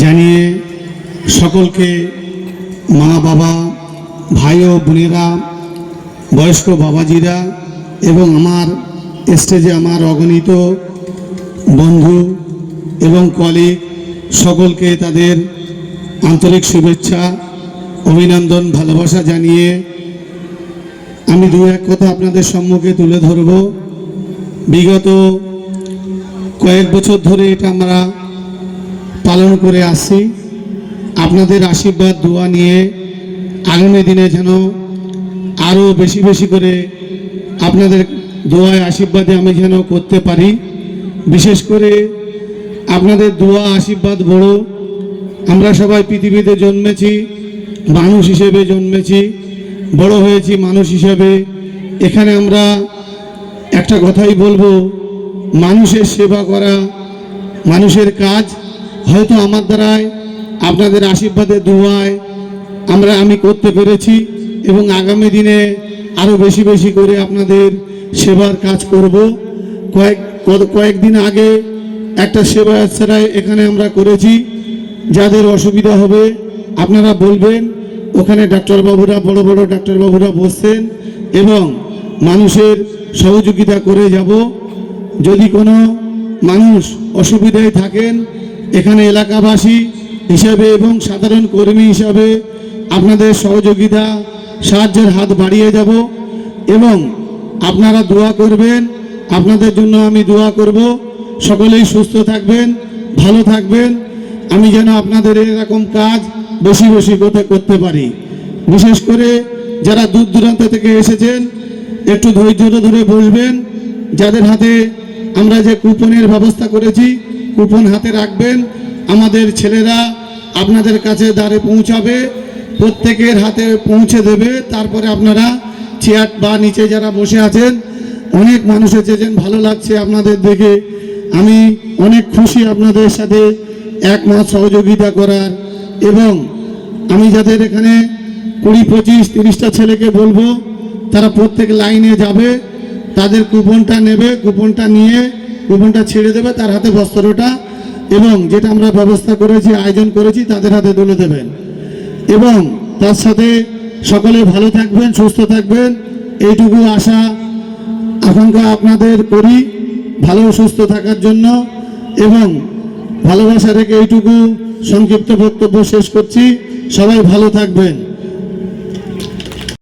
জানিয়ে সকলকে মা বাবা ভাই ও বোনেরা বয়স্ক বাবাজিরা এবং আমার স্টেজে আমার অগণিত বন্ধু এবং কলিগ সকলকে তাদের আন্তরিক শুভেচ্ছা অভিনন্দন ভালোবাসা জানিয়ে আমি দু এক কথা আপনাদের সম্মুখে তুলে ধরব। বিগত কয়েক বছর ধরে এটা আমরা পালন করে আসছি। আপনাদের আশীর্বাদ দোয়া নিয়ে আগামী দিনে যেন আরও বেশি বেশি করে আপনাদের দোয়ায় আশীর্বাদে আমি যেন করতে পারি। বিশেষ করে আপনাদের দোয়া আশীর্বাদ বড়। আমরা সবাই পৃথিবীতে জন্মেছি, মানুষ হিসেবে জন্মেছি, বড় হয়েছি মানুষ হিসেবে। এখানে আমরা একটা কথাই বলবো, মানুষের সেবা করা মানুষের কাজ। হয়তো আমার দ্বারায় আপনাদের আশীর্বাদের দোয়ায় আমি করতে পেরেছি এবং আগামী দিনে আরও বেশি বেশি করে আপনাদের সেবার কাজ করব। কয়েকদিন আগে একটা সেবা আশ্রয় এখানে আমরা করেছি। যাদের অসুবিধা হবে আপনারা বলবেন, ওখানে ডাক্তারবাবুরা বড় বড় ডাক্তারবাবুরা বসছেন এবং মানুষের সহযোগিতা করে যাব। যদি কোনো মানুষ অসুবিধায় থাকেন, এখানে এলাকাবাসী হিসাবে এবং সাধারণ কর্মী হিসাবে আপনাদের সহযোগিতা সাহায্যের হাত বাড়িয়ে যাব এবং আপনারা দোয়া করবেন। আপনাদের জন্য আমি দোয়া করব। সকলেই সুস্থ থাকবেন, ভালো থাকবেন। আমি যেন আপনাদের এরকম কাজ বেশি বেশি করতে পারি। বিশেষ করে যারা দূর দূরান্ত থেকে এসেছেন, একটু ধৈর্য ধরে বসবেন। যাদের হাতে আমরা যে কুপনের ব্যবস্থা করেছি, কুপন হাতে রাখবেন। আমাদের ছেলেরা আপনাদের কাছে দ্বারে পৌঁছাবে, প্রত্যেকের হাতে পৌঁছে দেবে। তারপরে আপনারা চেয়ার বা নিচে যারা বসে আছেন, অনেক মানুষ এসেছেন, ভালো লাগছে আপনাদের দেখে। আমি অনেক খুশি আপনাদের সাথে একমত সহযোগিতা করার। এবং আমি যাদের এখানে 20, 25, 30টা ছেলেকে বলবো, তারা প্রত্যেক লাইনে যাবে, তাদের কুপনটা নেবে, কুপনটা নিয়ে কুপনটা ছেড়ে দেবে তার হাতে বস্ত্রটা, এবং যেটা আমরা ব্যবস্থা করেছি আয়োজন করেছি তাদের হাতে তুলে দেবেন। এবং তার সাথে সকলে ভালো থাকবেন, সুস্থ থাকবেন, এইটুকু আশা আকাঙ্ক্ষা আপনাদের করি ভালো সুস্থ থাকার জন্য। এবং ভালোবাসা রেখে এইটুকু সংক্ষিপ্ত বক্তব্য শেষ করছি। সবাই ভালো থাকবেন।